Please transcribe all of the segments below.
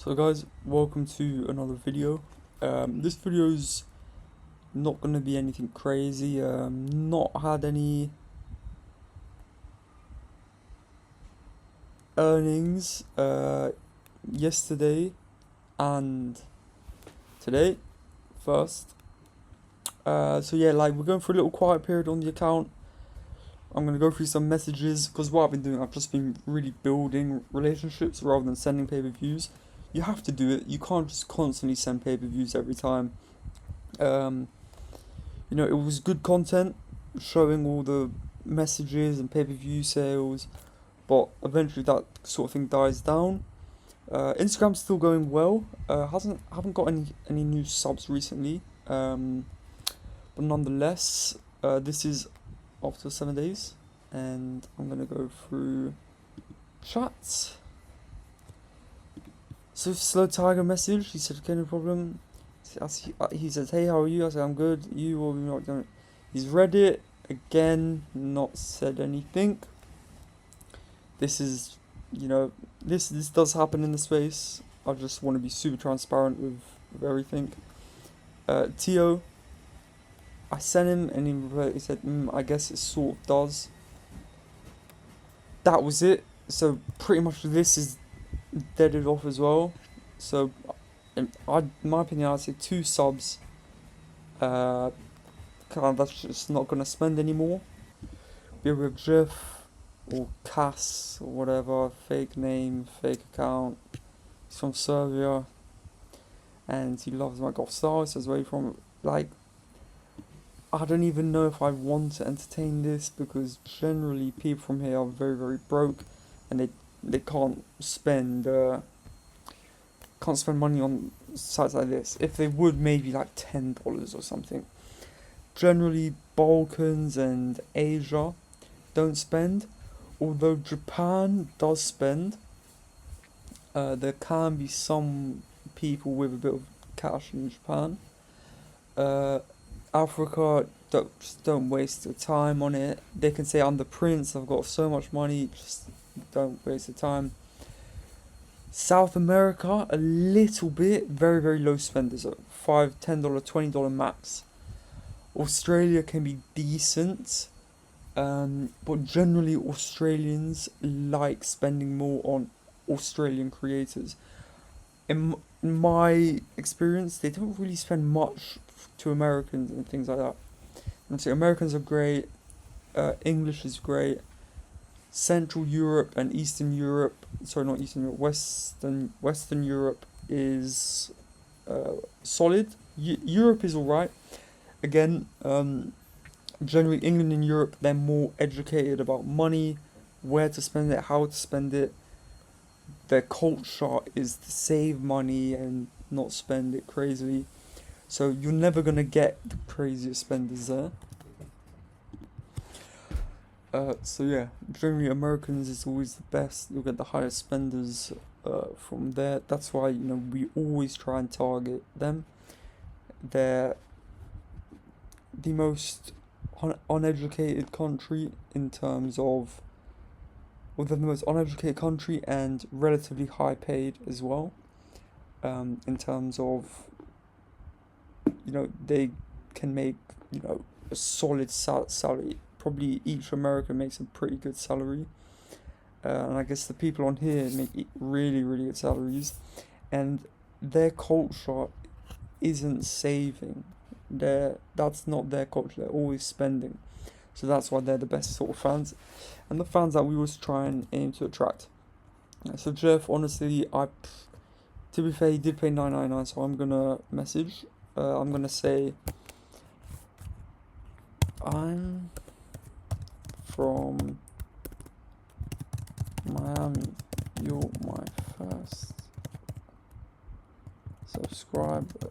So guys, welcome to another video. This video's not gonna be anything crazy. Not had any earnings yesterday and today first. So yeah, like we're going for a little quiet period on the account. I'm gonna go through some messages because what I've been doing, I've just been really building relationships rather than sending pay-per-views. You have to do it. You can't just constantly send pay-per-views every time. Um, it was good content showing all the messages and pay-per-view sales, but eventually that sort of thing dies down. Instagram's still going well. Haven't got any new subs recently. But nonetheless, this is after 7 days, and I'm gonna go through chats. So Slow Tiger message. He said, "Okay, no problem." He says, "Hey, how are you?" I said, "I'm good. You or not?" He's read it again, not said anything. This is, this does happen in the space. I just want to be super transparent with everything. Tio, I sent him and he said, "I guess it sort of does." That was it. So pretty much this is deaded off as well. So, in my opinion, I'd say 2 subs. That's just not gonna spend anymore. Be with Jeff or Cass or whatever, fake name, fake account. He's from Serbia, and he loves my golf style. He says where you from? Like, I don't even know if I want to entertain this because generally people from here are very very broke, and they can't spend money on sites like this. If they would, maybe like $10 or something. Generally, Balkans and Asia don't spend, although Japan does spend. There can be some people with a bit of cash in Japan. Africa, just don't waste your time on it. They can say, "I'm the prince, I've got so much money," just don't waste your time. South America, a little bit, very, very low spenders, at $5, $10, $20 max. Australia can be decent, but generally Australians like spending more on Australian creators. In my experience, they don't really spend much to Americans and things like that. And so Americans are great, English is great. Central Europe and Eastern Europe, sorry, not Eastern Europe, Western Europe is solid. Europe is alright. Again, generally England and Europe, they're more educated about money, where to spend it, how to spend it. Their culture is to save money and not spend it crazily. So you're never gonna get the craziest spenders there. So yeah, generally Americans is always the best. You'll get the highest spenders from there. That's why we always try and target them. They're the most uneducated country in terms of, well, they're the most uneducated country and relatively high paid as well. In terms of, they can make a solid salary. Probably each American makes a pretty good salary, and I guess the people on here make really really good salaries, and their culture isn't saving. That's not their culture. They're always spending, so that's why they're the best sort of fans, and the fans that we always try and aim to attract. So Jeff, honestly, to be fair, he did pay $9.99, so I'm gonna message. I'm gonna say, "I'm from Miami. You're my first subscriber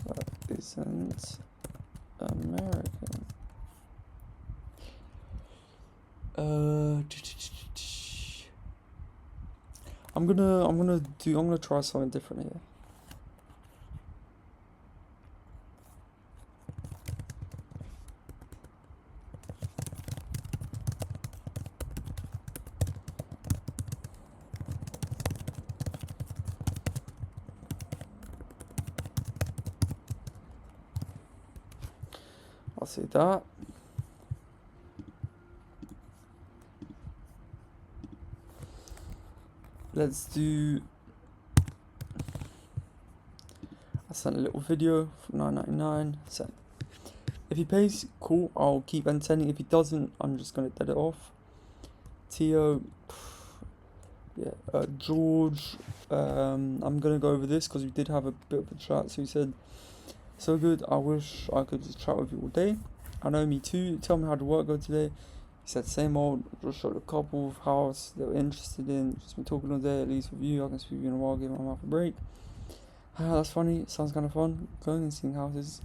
that isn't American." I'm gonna try something different here. I'll say that. Let's do. I sent a little video for $9.99. Sent. If he pays, cool. I'll keep entertaining. If he doesn't, I'm just gonna dead it off. Tio, yeah. George. I'm gonna go over this because we did have a bit of a chat. So he said, "So good. I wish I could just chat with you all day. I know, me too. Tell me how the work go today." He said, "Same old. Just showed a couple of house they were interested in. Just been talking all day. At least with you, I can speak to you in a while. Give my mouth a break." That's funny. Sounds kind of fun. Going and seeing houses.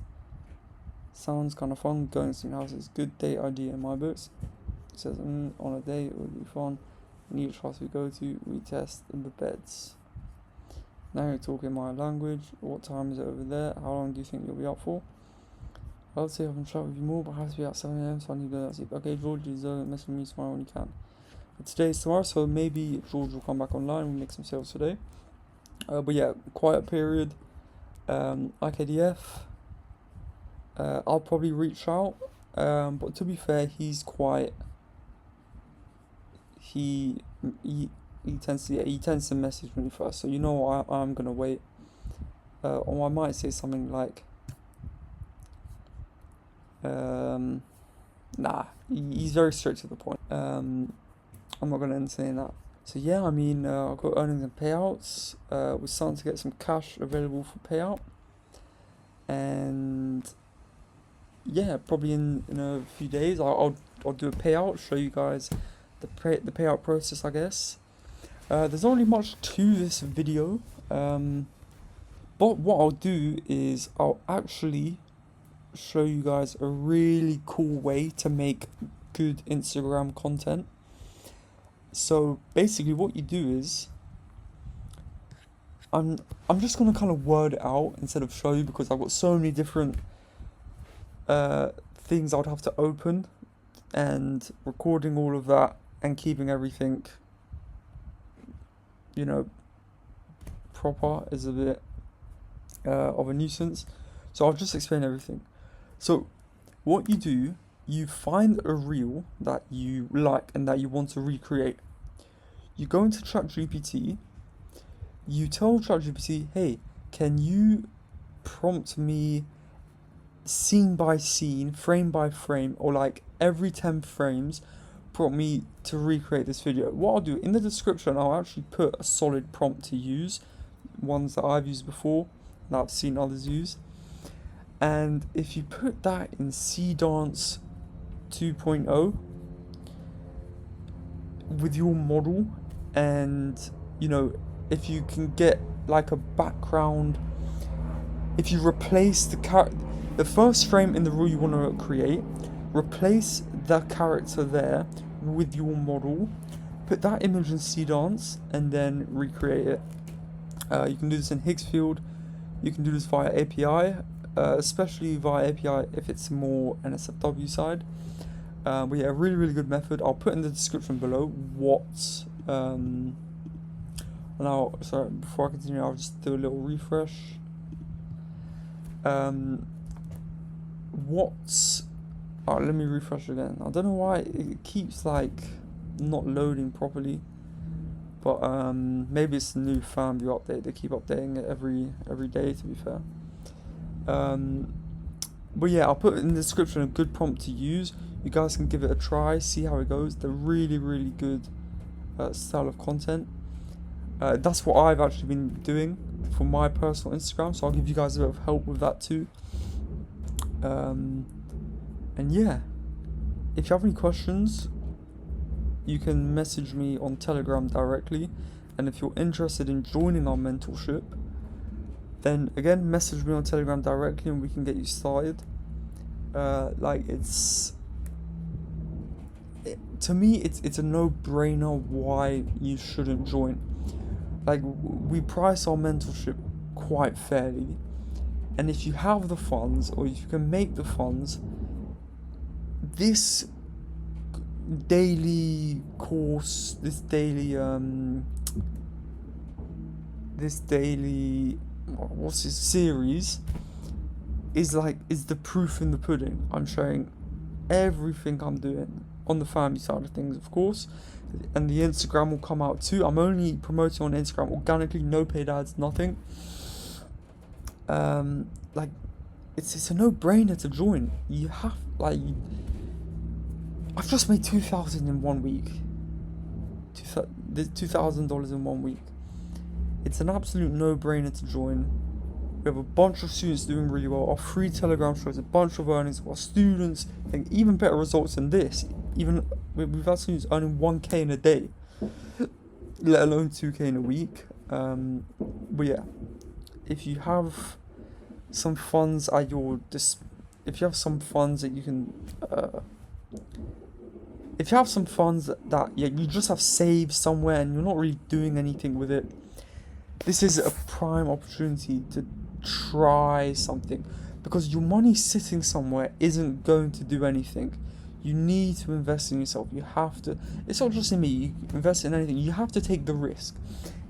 Sounds kind of fun. Going and seeing houses. Good date idea in my books. He says, on a date it would be fun. In each house we go to, we test the beds. Now you're talking my language. What time is it over there? How long do you think you'll be up for? I would say I can chat with you more, but I have to be at 7 a.m, so I need to go to sleep. Okay, George is messaging me tomorrow when you can. But today is tomorrow, so maybe George will come back online and we'll make some sales today. But yeah, quiet period. IKDF. I'll probably reach out. But to be fair, he's quite. He tends to message me first, so you know I'm gonna wait. Or I might say something like, nah, he's very straight to the point. I'm not gonna entertain that. So yeah, I mean, I've got earnings and payouts. We're starting to get some cash available for payout, and yeah, probably in a few days I'll do a payout, show you guys the payout process, I guess. There's not really much to this video, but what I'll do is I'll actually show you guys a really cool way to make good Instagram content. So basically what you do is I'm just gonna kind of word it out instead of show you, because I've got so many different things I'd have to open, and recording all of that and keeping everything, proper is a bit of a nuisance. So I'll just explain everything. So what you do, you find a reel that you like and that you want to recreate. You go into ChatGPT, you tell ChatGPT, hey, can you prompt me scene by scene, frame by frame, or like every 10 frames, prompt me to recreate this video. What I'll do, in the description, I'll actually put a solid prompt to use, ones that I've used before, that I've seen others use. And if you put that in Dance 2.0 with your model, and if you can get like a background, if you replace the first frame in the reel you want to create, replace the character there with your model, put that image in Dance, and then recreate it. You can do this in Higgsfield, you can do this via API, especially via API if it's more NSFW side. But yeah, a really, really good method. I'll put in the description below what. Now, sorry, before I continue, I'll just do a little refresh. Let me refresh again. I don't know why it keeps like not loading properly, but maybe it's the new FarmView update. They keep updating it every day, to be fair. But yeah, I'll put in the description a good prompt to use. You guys can give it a try, see how it goes. They're really, really good style of content. That's what I've actually been doing for my personal Instagram, so I'll give you guys a bit of help with that too. And yeah, if you have any questions, you can message me on Telegram directly. And if you're interested in joining our mentorship, then again, message me on Telegram directly and we can get you started. To me, it's a no-brainer why you shouldn't join. Like, we price our mentorship quite fairly, and if you have the funds, or if you can make the funds, this daily course, this daily series is the proof in the pudding. I'm showing everything I'm doing on the family side of things, of course, and the Instagram will come out too. I'm only promoting on Instagram organically, no paid ads, nothing. Like it's a no-brainer to join. You have I've just made 2,000 in 1 week. $2,000 in 1 week. It's an absolute no-brainer to join. We have a bunch of students doing really well. Our free Telegram shows a bunch of earnings. Our students think even better results than this. Even we've had students earning 1K in a day, let alone 2K in a week. But yeah, if you have some funds at your if you have some funds that you can, if you have some funds that you just have saved somewhere and you're not really doing anything with it, this is a prime opportunity to try something, because your money sitting somewhere isn't going to do anything. You need to invest in yourself. You have to. It's not just in me. You invest in anything. You have to take the risk.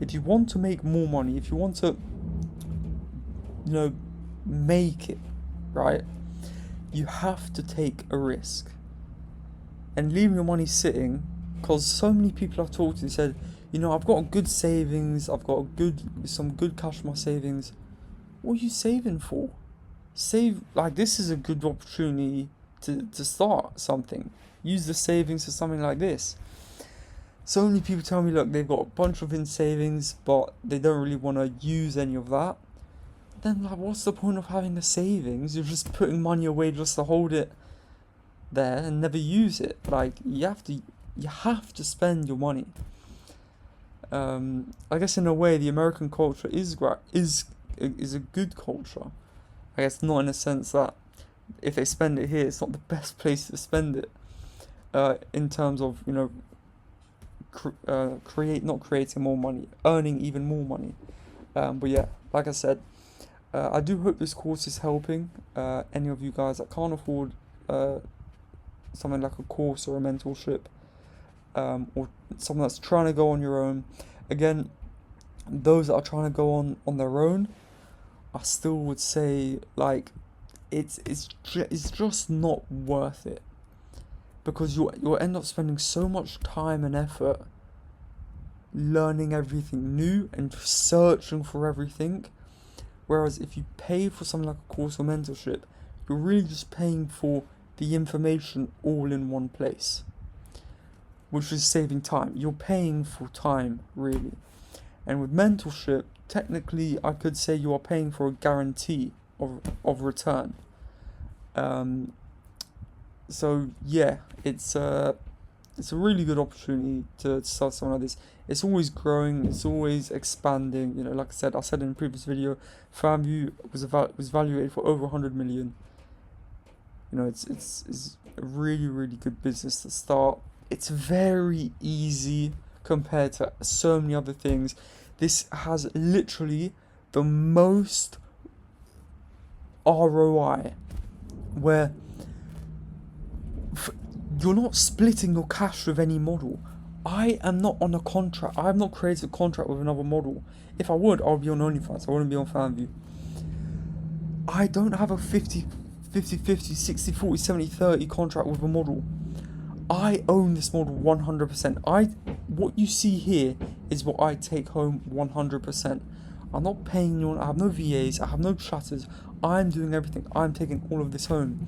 If you want to make more money, if you want to, make it, right? You have to take a risk. And leaving your money sitting, because so many people I've talked to said, I've got good savings, I've got some good cash in my savings. What are you saving for? This is a good opportunity to start something. Use the savings for something like this. So many people tell me, look, they've got a bunch of in savings, but they don't really want to use any of that. Then, what's the point of having a savings? You're just putting money away just to hold it there and never use it. You have to spend your money. I guess in a way, the American culture is a good culture. I guess not in a sense that if they spend it here, it's not the best place to spend it. In terms of not creating more money, earning even more money. But yeah, like I said, I do hope this course is helping any of you guys that can't afford something like a course or a mentorship, or someone that's trying to go on your own. Again, those that are trying to go on their own, I still would say it's just not worth it, because you'll end up spending so much time and effort learning everything new and searching for everything. Whereas if you pay for something like a course or mentorship, you're really just paying for the information all in one place, which is saving time. You're paying for time, really. And with mentorship, technically, I could say you are paying for a guarantee of return. So yeah, it's a really good opportunity to start something like this. It's always growing, it's always expanding. Like I said in the previous video, FamView was valuated for over 100 million. It's a really, really good business to start. It's very easy compared to so many other things. This has literally the most ROI, where you're not splitting your cash with any model. I am not on a contract. I have not created a contract with another model. If I would, I would be on OnlyFans. I wouldn't be on FanView. I don't have a 50, 60, 40, 70, 30 contract with a model. I own this model 100%. What you see here is what I take home 100%. I'm not paying anyone. I have no VAs. I have no chatters. I'm doing everything. I'm taking all of this home.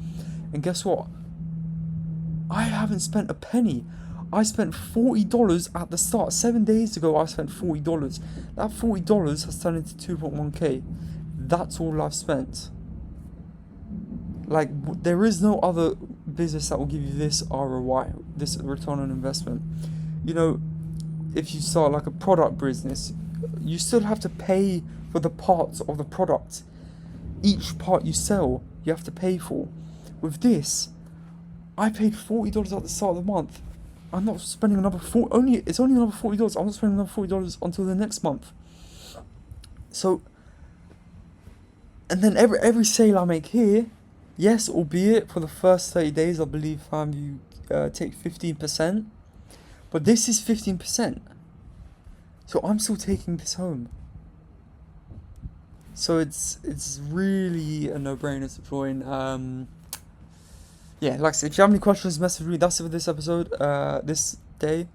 And guess what? I haven't spent a penny. I spent $40 at the start. 7 days ago, I spent $40. That $40 has turned into 2.1k. That's all I've spent. There is no other business that will give you this ROI, this return on investment. If you start like a product business, you still have to pay for the parts of the product. Each part you sell, you have to pay for. With this, I paid $40 at the start of the month. I'm not spending another it's only another $40. I'm not spending another $40 until the next month. So, and then every sale I make here, yes, albeit for the first 30 days, I believe FamView take 15%, but this is 15%. So I'm still taking this home. So it's really a no-brainer to join. Yeah, like I said, if you have any questions, message me. That's it for this episode. This day,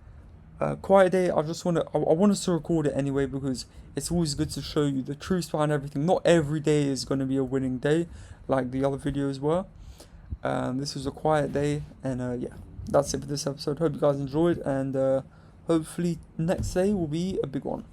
quiet day. I want us to record it anyway because it's always good to show you the truth behind everything. Not every day is going to be a winning day, like the other videos were. This was a quiet day, and yeah, that's it for this episode. Hope you guys enjoyed, and hopefully next day will be a big one.